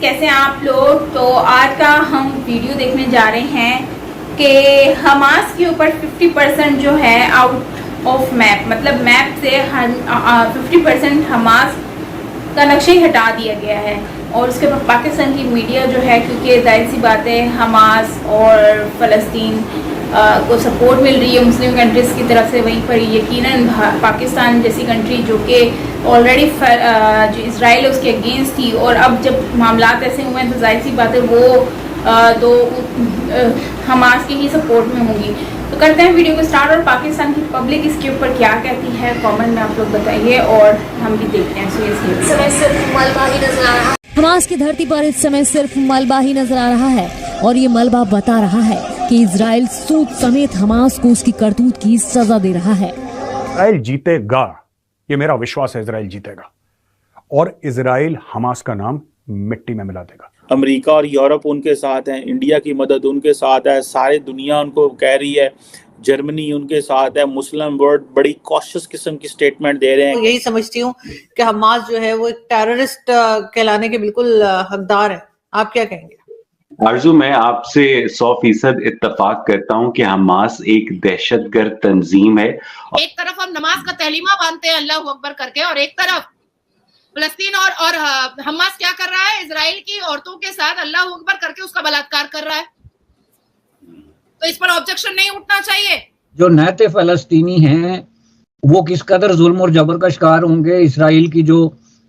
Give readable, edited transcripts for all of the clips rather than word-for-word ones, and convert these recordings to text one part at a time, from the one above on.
कैसे हैं आप लोग। तो आज का हम वीडियो देखने जा रहे हैं कि हमास के ऊपर 50% जो है आउट ऑफ मैप, मतलब मैप से 50% हमास का नक्शा ही हटा दिया गया है। और उसके बाद पाकिस्तान की मीडिया जो है, क्योंकि जाहिर सी बात है हमास और फ़लस्तीन को सपोर्ट मिल रही है मुस्लिम कंट्रीज़ की तरफ से, वहीं पर यकीनन पाकिस्तान जैसी कंट्री जो कि ऑलरेडी जो इसराइल है उसके अगेंस्ट थी, और अब जब मामलात ऐसे हुए हैं तो जाहिर सी बात है वो तो हमास की ही सपोर्ट में होंगी। तो करते हैं वीडियो को स्टार्ट, और पाकिस्तान की पब्लिक इसके ऊपर क्या कहती है कमेंट में आप लोग बताइए और हम भी देखते हैं। हमास की धरती पर इस समय सिर्फ मलबा ही नजर आ रहा है, और ये मलबा बता रहा है कि इजराइल सूद समेत हमास को उसकी करतूत की सजा दे रहा है। इजराइल जीतेगा, ये मेरा विश्वास है। इजराइल जीतेगा और इजराइल हमास का नाम मिट्टी में मिला देगा। अमेरिका और यूरोप उनके साथ हैं, इंडिया की मदद उनके साथ है, सारी दुनिया उनको कह रही है, जर्मनी उनके साथ है, मुस्लिम वर्ल्ड बड़ी कॉशियस किस्म की स्टेटमेंट दे रहे हैं। यही समझती हूँ कि हमास जो है वो एक टेररिस्ट कहलाने के बिल्कुल हकदार है। आप क्या कहेंगे? आरजू, मैं आपसे 100% इत्तेफाक करता हूं कि हमास एक दहशतगर्द तंजीम है। एक तरफ हम नमाज का तहलीमा बांधते हैं अल्लाह अकबर करके, और एक तरफ फलस्तीन और हमास क्या कर रहा है, इजराइल की औरतों के साथ अल्लाह अकबर करके उसका बलात्कार कर रहा है। तो इस पर ऑब्जेक्शन नहीं उठना चाहिए। जो नहते फलस्तीनी हैं वो किस कदर जुल्म और जबर का शिकार होंगे। इसराइल की जो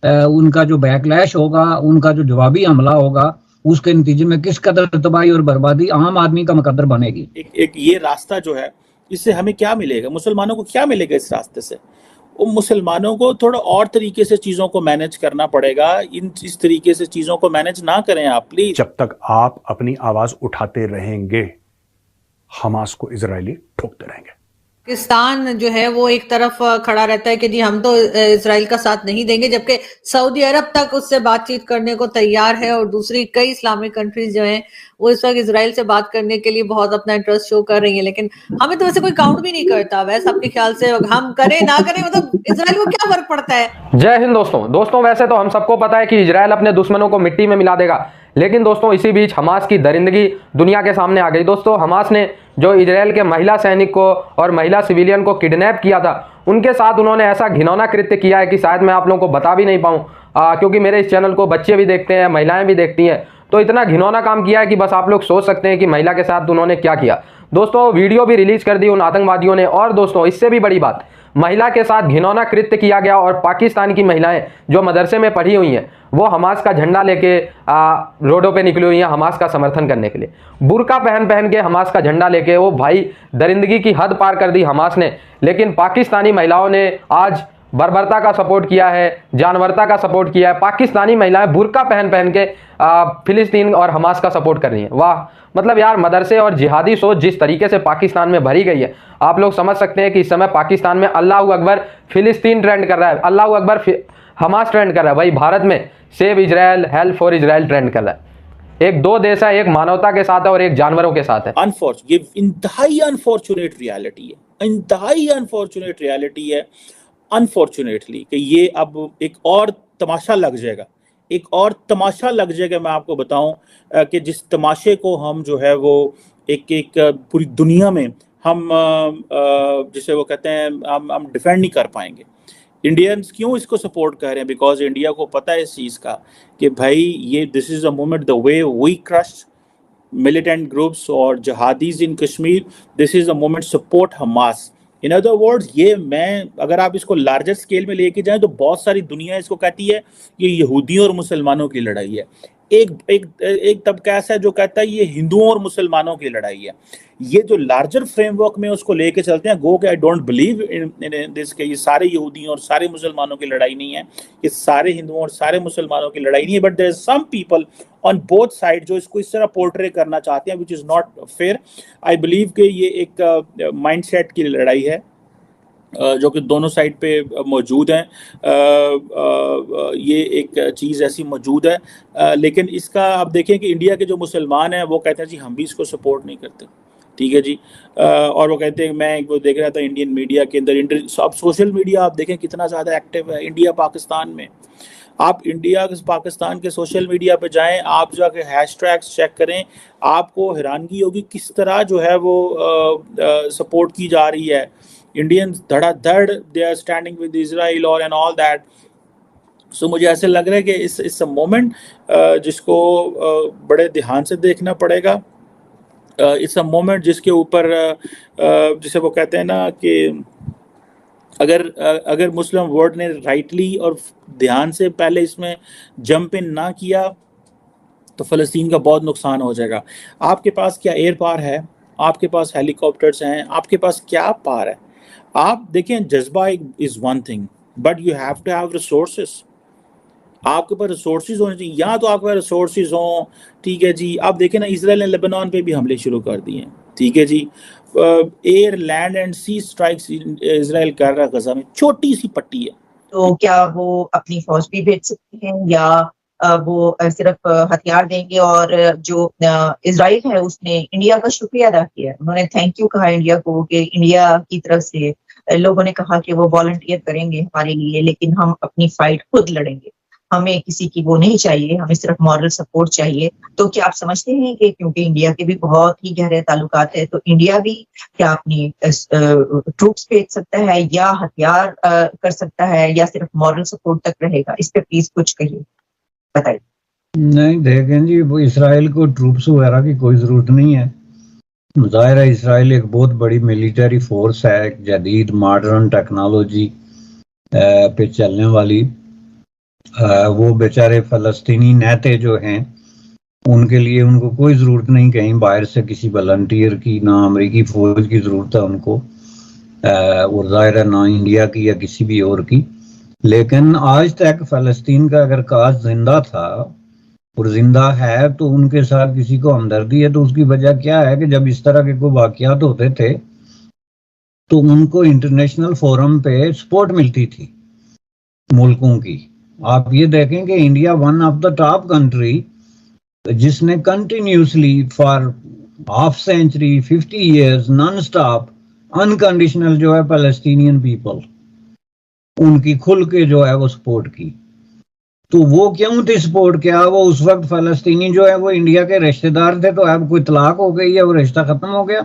उनका जो बैकलैश होगा, उनका जो जवाबी हमला होगा, उसके नतीजे में किस कदर तबाही और बर्बादी आम आदमी का मुकद्दर बनेगी। एक ये रास्ता जो है, इससे हमें क्या मिलेगा, मुसलमानों को क्या मिलेगा इस रास्ते से? वो मुसलमानों को थोड़ा और तरीके से चीजों को मैनेज करना पड़ेगा। इस तरीके से चीजों को मैनेज ना करें आप प्लीज। जब तक आप अपनी आवाज उठाते रहेंगे, हमास को इजरायली ठोकते रहेंगे। पाकिस्तान जो है वो एक तरफ खड़ा रहता है कि जी हम तो इजराइल का साथ नहीं देंगे, जबकि सऊदी अरब तक उससे बातचीत करने को तैयार है, और दूसरी कई इस्लामिक कंट्रीज जो हैं वो इस वक्त इजराइल से बात करने के लिए बहुत अपना इंटरेस्ट शो कर रही हैं। लेकिन हमें तो वैसे कोई काउंट भी नहीं करता। वैसे आपके ख्याल से हम करें ना करें, मतलब इजराइल को क्या फर्क पड़ता है? जय हिंद दोस्तों, वैसे तो हम सबको पता है कि इजराइल अपने दुश्मनों को मिट्टी में मिला देगा, लेकिन दोस्तों इसी बीच हमास की दरिंदगी दुनिया के सामने आ गई। दोस्तों हमास ने जो इजराइल के महिला सैनिक को और महिला सिविलियन को किडनैप किया था, उनके साथ उन्होंने ऐसा घिनौना कृत्य किया है कि शायद मैं आप लोगों को बता भी नहीं पाऊँ, क्योंकि मेरे इस चैनल को बच्चे भी देखते हैं, महिलाएं भी देखती हैं। तो इतना घिनौना काम किया है कि बस आप लोग सोच सकते हैं कि महिला के साथ उन्होंने क्या किया। दोस्तों वीडियो भी रिलीज कर दी उन आतंकवादियों ने, और दोस्तों इससे भी बड़ी बात, महिला के साथ घिनौना कृत्य किया गया, और पाकिस्तान की महिलाएं जो मदरसे में पढ़ी हुई हैं वो हमास का झंडा लेके रोडों पे निकली हुई हैं हमास का समर्थन करने के लिए। बुर्का पहन के हमास का झंडा लेके वो भाई दरिंदगी की हद पार कर दी हमास ने। लेकिन पाकिस्तानी महिलाओं ने आज बर्बरता का सपोर्ट किया है, जानवरता का सपोर्ट किया है। पाकिस्तानी महिलाएं बुर्का पहन के फिलिस्तीन और हमास का सपोर्ट कर रही हैं। वाह, मतलब यार मदरसे और जिहादी सोच जिस तरीके से पाकिस्तान में भरी गई है, आप लोग समझ सकते हैं कि इस समय पाकिस्तान में अल्लाह अकबर फिलिस्तीन ट्रेंड कर रहा है, अल्लाह अकबर हमास ट्रेंड कर रहा है। भाई भारत में save Israel, help for Israel trend कर रहा है। एक दो देश है, एक मानवता के साथ है और एक जानवरों के साथ है। ये इंतहाई अनफॉर्चुनेट रियलिटी है, इंतहाई अनफॉर्चुनेट रियलिटी है अनफॉर्चुनेटली, कि ये अब एक और तमाशा लग जाएगा, एक और तमाशा लग जाएगा। मैं आपको बताऊं कि जिस तमाशे को हम जो है वो एक पूरी दुनिया में हम जिसे वो कहते हैं हम डिफेंड नहीं कर पाएंगे। इंडियंस क्यों इसको सपोर्ट कर रहे हैं? बिकॉज इंडिया को पता है इस चीज़ का कि भाई ये this is a moment, the way we crush militant groups और jihadis in Kashmir, this is a moment support Hamas. In other words, ये मैं अगर आप इसको लार्जर स्केल में लेके जाएं तो बहुत सारी दुनिया इसको कहती है ये यहूदियों और मुसलमानों की लड़ाई है। एक तबका ऐसा है जो कहता है ये हिंदुओं और मुसलमानों की लड़ाई है। ये जो लार्जर फ्रेमवर्क में उसको लेके चलते हैं, गो के I don't believe in this के ये सारे यहूदियों और सारे मुसलमानों की लड़ाई नहीं है, ये सारे हिंदुओं और सारे मुसलमानों की लड़ाई नहीं है। But there is some people on both side जो इसको इस तरह पोर्ट्रे करना चाहते हैं, which is not fair. I believe कि ये एक माइंडसेट की लड़ाई है जो कि दोनों साइड पे मौजूद हैं। ये एक चीज़ ऐसी मौजूद है, लेकिन इसका आप देखें कि इंडिया के जो मुसलमान हैं वो कहते हैं जी हम भी इसको सपोर्ट नहीं करते, ठीक है जी। और वो कहते हैं, मैं वो देख रहा था इंडियन मीडिया के अंदर, अब सोशल मीडिया आप देखें कितना ज़्यादा एक्टिव है इंडिया पाकिस्तान में। आप इंडिया पाकिस्तान के सोशल मीडिया पे जाएं, आप जाके हैशटैग्स चेक करें, आपको हैरानगी होगी किस तरह जो है वो सपोर्ट की जा रही है। इंडियंस धड़ाधड़ they are standing with Israel और एंड ऑल दैट। सो मुझे ऐसे लग रहा है कि इस मोमेंट जिसको बड़े ध्यान से देखना पड़ेगा। इट्स अ मोमेंट जिसके ऊपर जिसे वो कहते हैं ना कि अगर मुस्लिम वर्ल्ड ने राइटली और ध्यान से पहले इसमें जंप इन ना किया तो फ़लस्तीन का बहुत नुकसान हो जाएगा। आपके पास क्या एयर पार है, आपके पास हेलीकॉप्टर्स हैं, आपके पास क्या पार है। आप देखें, जज्बा is one thing but you have to have resources. आपके पास रिसोर्सेज होने चाहिए, या तो आपके पास रिसोर्सेज हों, ठीक है जी। आप देखें ना, इसराइल ने लेबनान पे भी हमले शुरू कर दिए हैं, ठीक है जी। Air land and sea strikes Israel कर रहा है गजा में, छोटी सी पट्टी है। तो क्या वो अपनी फौज भी भेज सकते हैं या वो सिर्फ हथियार देंगे? और जो इसराइल है उसने इंडिया का शुक्रिया अदा किया, उन्होंने थैंक यू कहा इंडिया को कि इंडिया की तरफ से लोगों ने कहा कि वो वॉलंटियर करेंगे हमारे लिए, लेकिन हम अपनी फाइट खुद लड़ेंगे, हमें किसी की वो नहीं चाहिए, हमें सिर्फ मॉरल सपोर्ट चाहिए। तो क्या आप समझते हैं कि क्योंकि इंडिया के भी बहुत ही गहरे ताल्लुकात है, तो इंडिया भी क्या अपनी ट्रूप्स भेज सकता है या हथियार कर सकता है या सिर्फ मॉरल सपोर्ट तक रहेगा? इस पे प्लीज कुछ कहिए, बताइए। नहीं, देखें जी, वो इसराइल को ट्रूप्स वगैरह की कोई ज़रूरत नहीं है। ज़ाहिर है इसराइल एक बहुत बड़ी मिलिट्री फोर्स है, एक जदीद मॉडर्न टेक्नोलॉजी पे चलने वाली। वो बेचारे फ़लस्तीनी नेता जो हैं उनके लिए उनको कोई ज़रूरत नहीं कहीं बाहर से किसी वॉलंटियर की, ना अमेरिकी फ़ौज की ज़रूरत है उनको, और ज़ाहिर है ना इंडिया की या किसी भी और की। लेकिन आज तक फ़लस्तीन का अगर काज जिंदा था और जिंदा है तो उनके साथ किसी को हमदर्दी है। तो उसकी वजह क्या है कि जब इस तरह के कोई वाक़यात होते थे तो उनको इंटरनेशनल फोरम पे सपोर्ट मिलती थी मुल्कों की। आप ये देखें कि India one of the top country जिसने continuously for half century 50 years non stop unconditional जो है पैलेस्टीनियन पीपल उनकी खुल के जो है वो सपोर्ट की। तो वो क्यों थी सपोर्ट? क्या वो उस वक्त फ़लस्तीनी जो है वो इंडिया के रिश्तेदार थे तो अब कोई तलाक हो गई है, वो रिश्ता खत्म हो गया?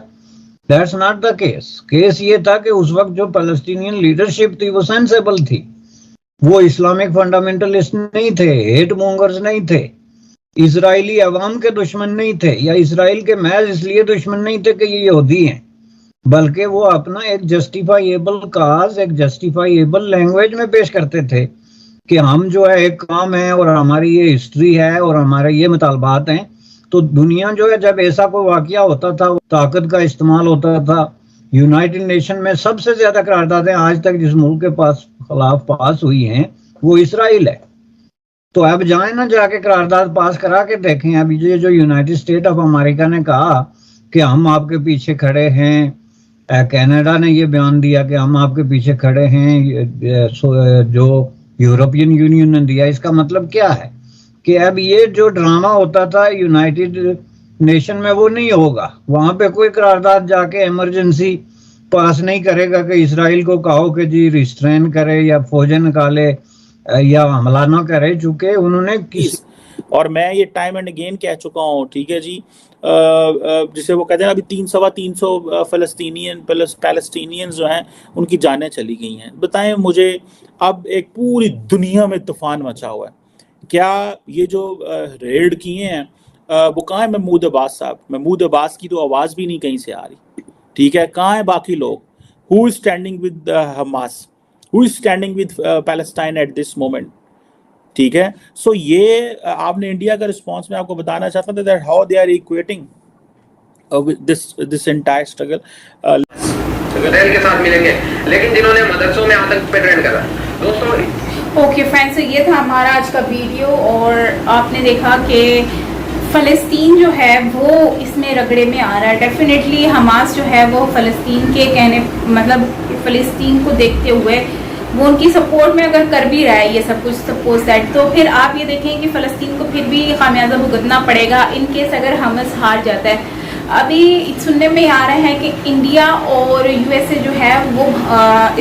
That's not the case. Case ये था कि उस वक्त जो पैलेस्टीनियन लीडरशिप थी वो सेंसेबल थी, वो इस्लामिक फंडामेंटलिस्ट नहीं थे, हेट मोंगर्स नहीं थे, इजरायली अवाम के दुश्मन नहीं थे, या इसराइल के महज इसलिए दुश्मन नहीं थे कि ये यहूदी हैं, बल्कि वो अपना एक जस्टिफाइएबल काज, एक जस्टिफाइएबल लैंग्वेज में पेश करते थे कि हम जो है एक काम है और हमारी ये हिस्ट्री है और हमारे ये मुतालबात हैं। तो दुनिया जो है जब ऐसा कोई वाकया होता था, ताकत का इस्तेमाल होता था। यूनाइटेड नेशन में सबसे ज्यादा करारदादें आज तक जिस मुल्क के पास खिलाफ पास हुई हैं वो इसराइल है। तो अब जाए ना जाके करारदाद पास करा के देखें। अभी ये जो यूनाइटेड स्टेट ऑफ अमेरिका ने कहा कि हम आपके पीछे खड़े हैं, कनाडा ने ये बयान दिया कि हम आपके पीछे खड़े हैं, जो यूरोपियन यूनियन ने दिया, इसका मतलब क्या है कि अब ये जो ड्रामा होता था यूनाइटेड नेशन में वो नहीं होगा। वहां पे कोई करारदाद जाके इमरजेंसी पास नहीं करेगा कि इसराइल को कहो कि जी रिस्ट्रेन करे या फौजें निकाले या हमला ना करे, चूंकि उन्होंने और मैं ये टाइम एंड अगेन कह चुका हूँ, ठीक है जी, जिसे वो कहते हैं अभी 300 पैलेस्टीनियंस जो हैं उनकी जानें चली गई हैं। बताएं मुझे, अब एक पूरी दुनिया में तूफान मचा हुआ है, क्या ये जो रेड किए हैं वो कहाँ है? महमूद अब्बास साहब, महमूद अब्बास की तो आवाज़ भी नहीं कहीं से आ रही, ठीक है। कहाँ है बाकी लोग? Who is standing with Hamas, who is standing with Palestine at this moment, ठीक है। सो ये आपने इंडिया का रिस्पांस में आपको बताना चाहता था that how they are equating this entire struggle Israel के साथ मिलेंगे, लेकिन जिन्होंने मदरसों में आतंक पे ट्रेंड करा। दोस्तों ओके फ्रेंड्स, ये था हमारा आज का वीडियो और आपने देखा कि फ़लस्तीन जो है वो इसमें रगड़े में आ रहा है। डेफिनेटली हमास जो है वो फ़लस्तीन के कहने मतलब फ़लस्तीन को देखते हुए वो उनकी सपोर्ट में अगर कर भी रहा है ये सब कुछ सपोज दैट, तो फिर आप ये देखें कि फ़लस्तीन को फिर भी खामियाजा भुगतना पड़ेगा इन केस अगर हमास हार जाता है। अभी सुनने में आ रहा है कि इंडिया और यूएसए जो है वो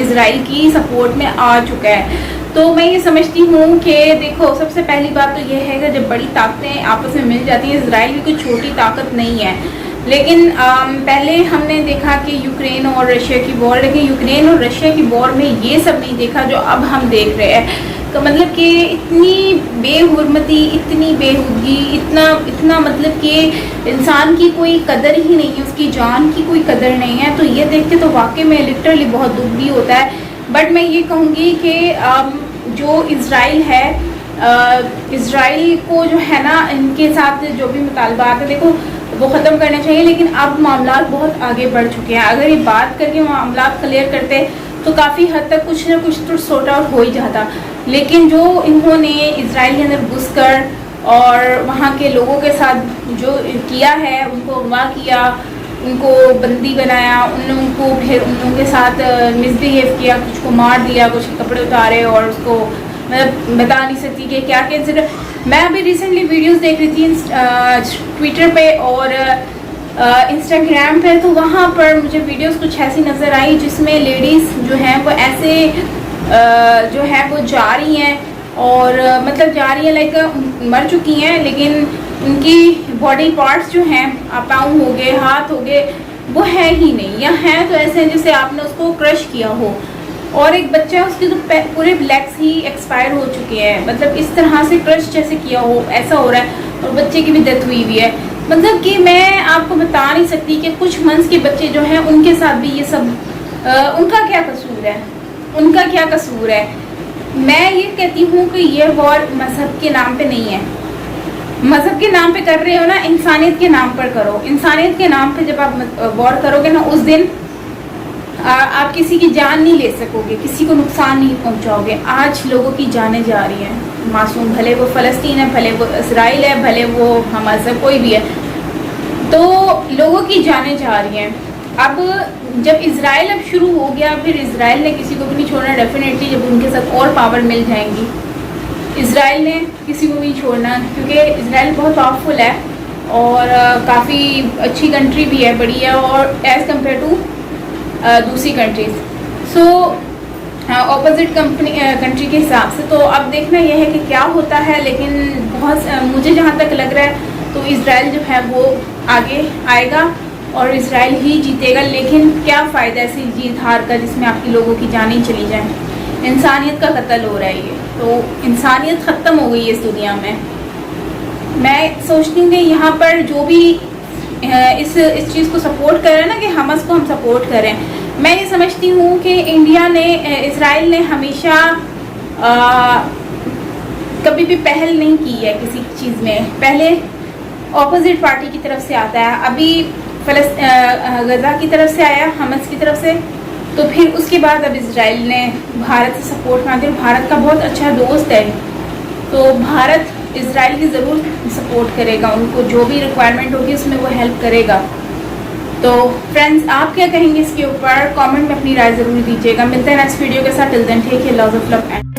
इजराइल की सपोर्ट में आ चुका है। तो मैं ये समझती हूँ कि देखो, सबसे पहली बात तो ये है कि जब बड़ी ताकतें आपस में मिल जाती हैं, इजराइल भी कोई छोटी ताकत नहीं है, लेकिन पहले हमने देखा कि यूक्रेन और रशिया की वॉर, लेकिन यूक्रेन और रशिया की वॉर में ये सब नहीं देखा जो अब हम देख रहे हैं। तो मतलब कि इतनी बेहुरमती, इतनी बेहूदगी, इतना मतलब कि इंसान की कोई कदर ही नहीं है, उसकी जान की कोई कदर नहीं है। तो ये देख के तो वाकई में लिटरली बहुत दुख भी होता है। बट मैं ये कहूँगी कि जो इज़राइल है, इज़राइल को जो है ना, इनके साथ जो भी मुतालबात है देखो वो ख़त्म करने चाहिए, लेकिन अब मामला बहुत आगे बढ़ चुके हैं। अगर ये बात करके मामला क्लियर करते तो काफ़ी हद तक कुछ ना कुछ तो सॉर्ट आउट हो ही जाता, लेकिन जो इन्होंने इज़राइल के अंदर घुसकर और वहाँ के लोगों के साथ जो किया है, उनको अगवा किया, उनको बंदी बनाया, उनको फिर उन लोगों के साथ मिसबिहेव किया, कुछ को मार दिया, कुछ के कपड़े उतारे, और उसको मैं बता नहीं सकती कि क्या क्या इंसिडेंट। मैं अभी रिसेंटली वीडियोस देख रही थी ट्विटर पे और इंस्टाग्राम पे, तो वहाँ पर मुझे वीडियोस कुछ ऐसी नज़र आई जिसमें लेडीज़ जो हैं वो ऐसे जो है वो जा रही हैं, और मतलब जा रही हैं लाइक मर चुकी हैं, लेकिन उनकी बॉडी पार्ट्स जो हैं, पाँव हो गए, हाथ हो गए, वो है ही नहीं, या हैं तो ऐसे हैं जैसे आपने उसको क्रश किया हो। और एक बच्चा, उसके तो पूरे लेग्स ही एक्सपायर हो चुके हैं, मतलब इस तरह से क्रश जैसे किया हो, ऐसा हो रहा है, और बच्चे की भी डेथ हुई हुई है। मतलब कि मैं आपको बता नहीं सकती कि कुछ मंथ्स के बच्चे जो हैं उनके साथ भी ये सब उनका क्या कसूर है, उनका क्या कसूर है। मैं ये कहती हूँ कि ये वॉर मजहब के नाम पे नहीं है। मजहब के नाम पे कर रहे हो ना, इंसानियत के नाम पर करो। इंसानियत के नाम पे जब आप वॉर करोगे ना, उस दिन आप किसी की जान नहीं ले सकोगे, किसी को नुकसान नहीं पहुंचाओगे। आज लोगों की जानें जा रही हैं मासूम, भले वो फ़लस्तीन है, भले वो इसराइल है, भले वो हमास है, कोई भी है, तो लोगों की जानें जा रही हैं। अब जब इज़राइल अब शुरू हो गया, फिर इज़राइल ने किसी को भी नहीं छोड़ना डेफिनेटली, जब उनके साथ और पावर मिल जाएंगी। इज़राइल ने किसी को भी छोड़ना, क्योंकि इज़राइल बहुत पावरफुल है और काफ़ी अच्छी कंट्री भी है, बड़ी है, और एज़ कम्पेयर टू दूसरी कंट्रीज, सो ऑपोजिट कंट्री के हिसाब से। तो अब देखना यह है कि क्या होता है, लेकिन बहुत मुझे जहाँ तक लग रहा है तो इज़राइल जो है वो आगे आएगा और इज़राइल ही जीतेगा। लेकिन क्या फ़ायदा ऐसी जीत हार का जिसमें आपकी लोगों की जानें चली जाएं। इंसानियत का कत्ल हो रहा है ये, तो इंसानियत ख़त्म हो गई है इस दुनिया में। मैं सोचती हूँ कि यहाँ पर जो भी इस चीज़ को सपोर्ट कर रहे हैं ना, कि हमास को हम सपोर्ट करें, मैं ये समझती हूँ कि इंडिया ने, इज़राइल ने हमेशा कभी भी पहल नहीं की है किसी चीज़ में। पहले ऑपोजिट पार्टी की तरफ से आता है, अभी गज़ा की तरफ से आया, हमास की तरफ से, तो फिर उसके बाद अब इज़राइल ने भारत से सपोर्ट मांगी। भारत का बहुत अच्छा दोस्त है, तो भारत इज़राइल की ज़रूर सपोर्ट करेगा, उनको जो भी रिक्वायरमेंट होगी उसमें वो हेल्प करेगा। तो फ्रेंड्स, आप क्या कहेंगे इसके ऊपर? कमेंट में अपनी राय ज़रूर दीजिएगा। मिलते हैं नेक्स्ट वीडियो के साथ। Till then take care, lots of love and